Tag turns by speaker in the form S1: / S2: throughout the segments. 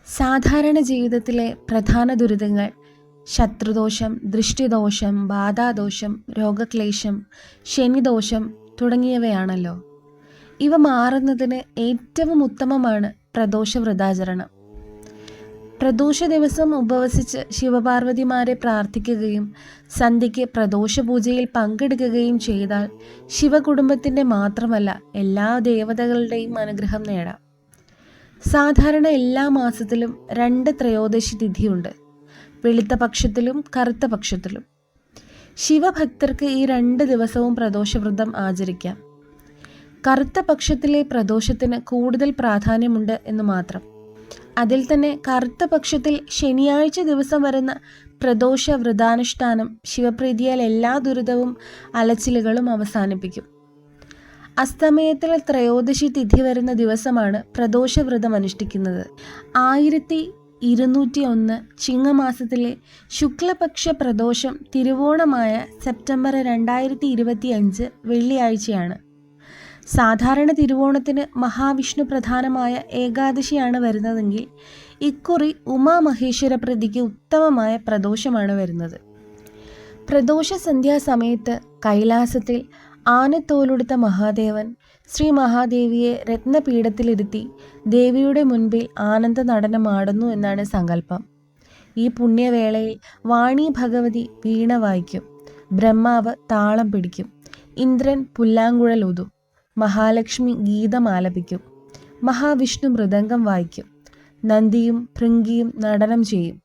S1: സാധാരണ ജീവിതത്തിലെ പ്രധാന ദുരിതങ്ങൾ ശത്രുദോഷം, ദൃഷ്ടിദോഷം, ബാധാദോഷം, രോഗക്ലേശം, ശനിദോഷം തുടങ്ങിയവയാണല്ലോ. ഇവ മാറുന്നതിന് ഏറ്റവും ഉത്തമമാണ് പ്രദോഷ വ്രതാചരണം. പ്രദോഷ ദിവസം ഉപവസിച്ച് ശിവപാർവതിമാരെ പ്രാർത്ഥിക്കുകയും സന്ധ്യയ്ക്ക് പ്രദോഷ പൂജയിൽ പങ്കെടുക്കുകയും ചെയ്താൽ ശിവകുടുംബത്തിൻ്റെ മാത്രമല്ല എല്ലാ ദേവതകളുടെയും അനുഗ്രഹം നേടാം. സാധാരണ എല്ലാ മാസത്തിലും 2 ത്രയോദശി തിഥിയുണ്ട്, വെളുത്ത പക്ഷത്തിലും കറുത്ത പക്ഷത്തിലും. ശിവഭക്തർക്ക് ഈ 2 ദിവസവും പ്രദോഷവ്രതം ആചരിക്കാം. കറുത്ത പക്ഷത്തിലെ പ്രദോഷത്തിന് കൂടുതൽ പ്രാധാന്യമുണ്ട് എന്ന് മാത്രം. അതിൽ തന്നെ കറുത്ത പക്ഷത്തിൽ ശനിയാഴ്ച ദിവസം വരുന്ന പ്രദോഷ വ്രതാനുഷ്ഠാനം ശിവപ്രീതിയാൽ എല്ലാ ദുരിതവും അലച്ചിലുകളും അവസാനിപ്പിക്കും. അസ്തമയത്തിൽ ത്രയോദശി തിഥി വരുന്ന ദിവസമാണ് പ്രദോഷവ്രതം അനുഷ്ഠിക്കുന്നത്. 1201 ചിങ്ങമാസത്തിലെ ശുക്ലപക്ഷ പ്രദോഷം തിരുവോണമായ സെപ്റ്റംബർ 2025 വെള്ളിയാഴ്ചയാണ്. സാധാരണ തിരുവോണത്തിന് മഹാവിഷ്ണു പ്രധാനമായ ഏകാദശിയാണ് വരുന്നതെങ്കിൽ ഇക്കുറി ഉമാമഹേശ്വര പ്രതിക്ക് ഉത്തമമായ പ്രദോഷമാണ് വരുന്നത്. പ്രദോഷ സന്ധ്യാസമയത്ത് കൈലാസത്തിൽ ആനത്തോലുടുത്ത മഹാദേവൻ ശ്രീ മഹാദേവിയെ രത്നപീഠത്തിലിരുത്തി ദേവിയുടെ മുൻപിൽ ആനന്ദ നടനമാടുന്നു എന്നാണ് സങ്കല്പം. ഈ പുണ്യവേളയിൽ വാണി ഭഗവതി വീണ വായിക്കും, ബ്രഹ്മാവ് താളം പിടിക്കും, ഇന്ദ്രൻ പുല്ലാങ്കുഴൽ ഊതും, മഹാലക്ഷ്മി ഗീതം ആലപിക്കും, മഹാവിഷ്ണു മൃദംഗം വായിക്കും, നന്ദിയും ഭൃംഗിയും നടനം ചെയ്യും,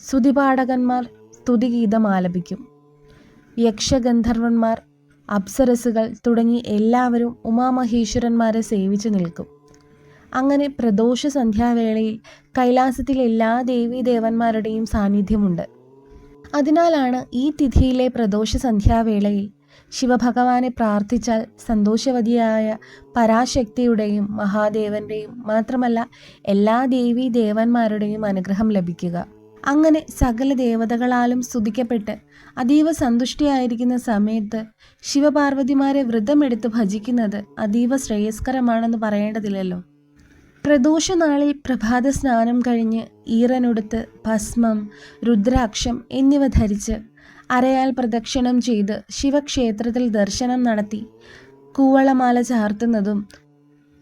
S1: സ്തുതിപാഠകന്മാർ സ്തുതിഗീതം ആലപിക്കും, യക്ഷഗന്ധർവന്മാർ, അപ്സരസുകൾ തുടങ്ങി എല്ലാവരും ഉമാമഹേശ്വരന്മാരെ സേവിച്ചു നിൽക്കും. അങ്ങനെ പ്രദോഷ സന്ധ്യാവേളയിൽ കൈലാസത്തിലെ എല്ലാ ദേവീദേവന്മാരുടെയും സാന്നിധ്യമുണ്ട്. അതിനാലാണ് ഈ തിഥിയിലെ പ്രദോഷ സന്ധ്യാവേളയിൽ ശിവഭഗവാനെ പ്രാർത്ഥിച്ചാൽ സന്തോഷവതിയായ പരാശക്തിയുടെയും മഹാദേവന്റെയും മാത്രമല്ല എല്ലാ ദേവീദേവന്മാരുടെയും അനുഗ്രഹം ലഭിക്കുക. അങ്ങനെ സകല ദേവതകളാലും സ്തുതിക്കപ്പെട്ട് അതീവ സന്തുഷ്ടിയായിരിക്കുന്ന സമയത്ത് ശിവപാർവതിമാരെ വ്രതമെടുത്ത് ഭജിക്കുന്നത് അതീവ ശ്രേയസ്കരമാണെന്ന് പറയേണ്ടതില്ലല്ലോ. പ്രദോഷ നാളിൽ പ്രഭാത സ്നാനം കഴിഞ്ഞ് ഈറനൊടുത്ത് ഭസ്മം, രുദ്രാക്ഷം എന്നിവ ധരിച്ച് അരയാൽ പ്രദക്ഷിണം ചെയ്ത് ശിവക്ഷേത്രത്തിൽ ദർശനം നടത്തി കൂവളമാല ചാർത്തുന്നതും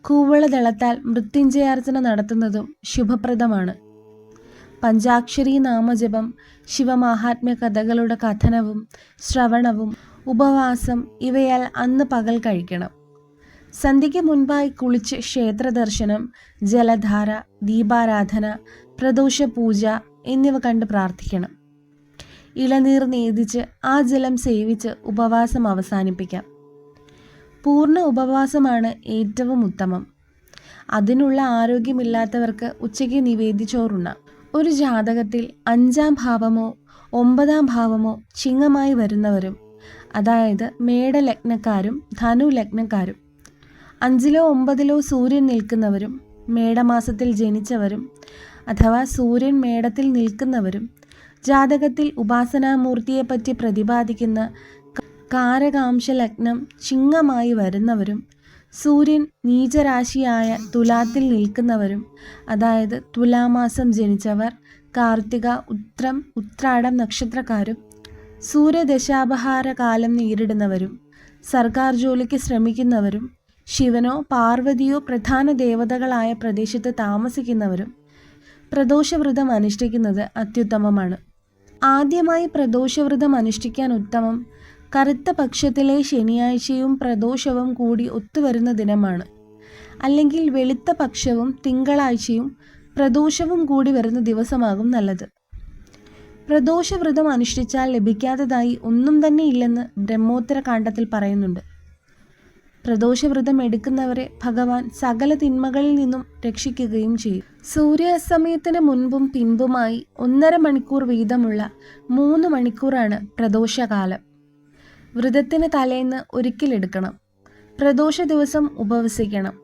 S1: കൂവളദളത്താൽ മൃത്യുഞ്ജയാർച്ചന നടത്തുന്നതും ശുഭപ്രദമാണ്. പഞ്ചാക്ഷരി നാമജപം, ശിവമാഹാത്മ്യ കഥകളുടെ കഥനവും ശ്രവണവും ഉപവാസം ഇവയാൽ അന്ന് പകൽ കഴിക്കണം. സന്ധ്യയ്ക്ക് മുൻപായി കുളിച്ച് ക്ഷേത്ര ദർശനം, ജലധാര, ദീപാരാധന, പ്രദോഷ പൂജ എന്നിവ കണ്ട് പ്രാർത്ഥിക്കണം. ഇളനീർ നേദിച്ച് ആ ജലം സേവിച്ച് ഉപവാസം അവസാനിപ്പിക്കാം. പൂർണ്ണ ഉപവാസമാണ് ഏറ്റവും ഉത്തമം. അതിനുള്ള ആരോഗ്യമില്ലാത്തവർക്ക് ഉച്ചയ്ക്ക് നിവേദിച്ചോറുണ്ണാം. ഒരു ജാതകത്തിൽ 5-ാം ഭാവമോ 9-ാം ഭാവമോ ചിങ്ങമായി വരുന്നവരും, അതായത് മേടലഗ്നക്കാരും ധനു ലഗ്നക്കാരും, 5-ലോ 9-ലോ സൂര്യൻ നിൽക്കുന്നവരും, മേടമാസത്തിൽ ജനിച്ചവരും അഥവാ സൂര്യൻ മേടത്തിൽ നിൽക്കുന്നവരും, ജാതകത്തിൽ ഉപാസനാമൂർത്തിയെപ്പറ്റി പ്രതിപാദിക്കുന്ന കാരകാംശ ലഗ്നം ചിങ്ങമായി വരുന്നവരും, സൂര്യൻ നീചരാശിയായ തുലാത്തിൽ നിൽക്കുന്നവരും, അതായത് തുലാമാസം ജനിച്ചവർ, കാർത്തിക, ഉത്രം, ഉത്രാടം നക്ഷത്രക്കാരും, സൂര്യദശാപഹാര കാലം നേരിടുന്നവരും, സർക്കാർ ജോലിക്ക് ശ്രമിക്കുന്നവരും, ശിവനോ പാർവതിയോ പ്രധാന ദേവതകളായ പ്രദേശത്ത് താമസിക്കുന്നവരും പ്രദോഷവ്രതം അനുഷ്ഠിക്കുന്നത് അത്യുത്തമമാണ്. ആദ്യമായി പ്രദോഷവ്രതം അനുഷ്ഠിക്കാൻ ഉത്തമം കറുത്ത പക്ഷത്തിലെ ശനിയാഴ്ചയും പ്രദോഷവും കൂടി ഒത്തുവരുന്ന ദിനമാണ്. അല്ലെങ്കിൽ വെളുത്ത പക്ഷവും തിങ്കളാഴ്ചയും പ്രദോഷവും കൂടി വരുന്ന ദിവസമാകും നല്ലത്. പ്രദോഷവ്രതം അനുഷ്ഠിച്ചാൽ ലഭിക്കാത്തതായി ഒന്നും തന്നെ ഇല്ലെന്ന് ബ്രഹ്മോത്തര കാണ്ഡത്തിൽ പറയുന്നുണ്ട്. പ്രദോഷവ്രതം എടുക്കുന്നവരെ ഭഗവാൻ സകല തിന്മകളിൽ നിന്നും രക്ഷിക്കുകയും ചെയ്യും. സൂര്യാസ്തമയത്തിന് മുൻപും പിൻപുമായി 1.5 മണിക്കൂർ വീതമുള്ള 3 മണിക്കൂറാണ് പ്രദോഷകാലം. വ്രതത്തിന് തലേന്ന് ഒരിക്കലെടുക്കണം. പ്രദോഷ ദിവസം ഉപവസിക്കണം.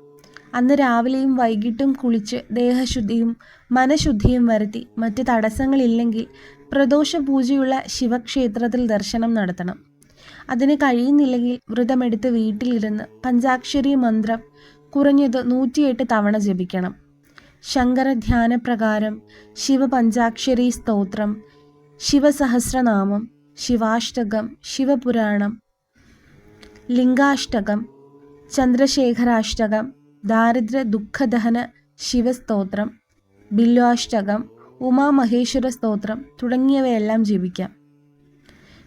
S1: അന്ന് രാവിലെയും വൈകിട്ടും കുളിച്ച് ദേഹശുദ്ധിയും മനഃശുദ്ധിയും വരുത്തി മറ്റ് തടസ്സങ്ങളില്ലെങ്കിൽ പ്രദോഷ പൂജയുള്ള ശിവക്ഷേത്രത്തിൽ ദർശനം നടത്തണം. അതിന് കഴിയുന്നില്ലെങ്കിൽ വ്രതമെടുത്ത് വീട്ടിലിരുന്ന് പഞ്ചാക്ഷരി മന്ത്രം കുറഞ്ഞത് 108 തവണ ജപിക്കണം. ശങ്കരധ്യാനപ്രകാരം ശിവപഞ്ചാക്ഷരി സ്തോത്രം, ശിവസഹസ്രനാമം, ശിവാഷ്ടകം, ശിവപുരാണം, ലിംഗാഷ്ടകം, ചന്ദ്രശേഖരാഷ്ടകം, ദാരിദ്ര്യ ദുഃഖദഹന ശിവസ്തോത്രം, ബില്വാഷ്ടകം, ഉമാമഹേശ്വര സ്തോത്രം തുടങ്ങിയവയെല്ലാം ജപിക്കാം.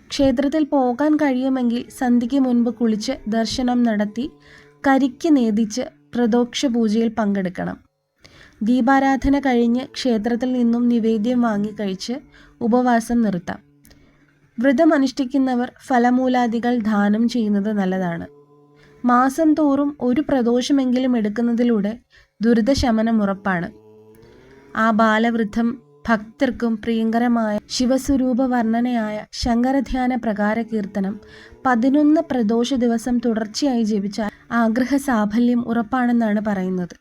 S1: ക്ഷേത്രത്തിൽ പോകാൻ കഴിയുമെങ്കിൽ സന്ധ്യയ്ക്ക് മുൻപ് കുളിച്ച് ദർശനം നടത്തി കരിക്ക് നേദിച്ച് പ്രദോക്ഷ പൂജയിൽ പങ്കെടുക്കണം. ദീപാരാധന കഴിഞ്ഞ് ക്ഷേത്രത്തിൽ നിന്നും നിവേദ്യം വാങ്ങിക്കഴിച്ച് ഉപവാസം നിർത്താം. വ്രതമനുഷ്ഠിക്കുന്നവർ ഫലമൂലാദികൾ ദാനം ചെയ്യുന്നത് നല്ലതാണ്. മാസം തോറും ഒരു പ്രദോഷമെങ്കിലും എടുക്കുന്നതിലൂടെ ദുരിതശമനം ഉറപ്പാണ്. ആ ബാലവൃദ്ധം ഭക്തർക്കും പ്രിയങ്കരമായ ശിവസ്വരൂപ വർണ്ണനയായ ശങ്കരധ്യാന പ്രകാര കീർത്തനം 11 പ്രദോഷ ദിവസം തുടർച്ചയായി ജപിച്ചാൽ ആഗ്രഹ സാഫല്യം ഉറപ്പാണെന്നാണ് പറയുന്നത്.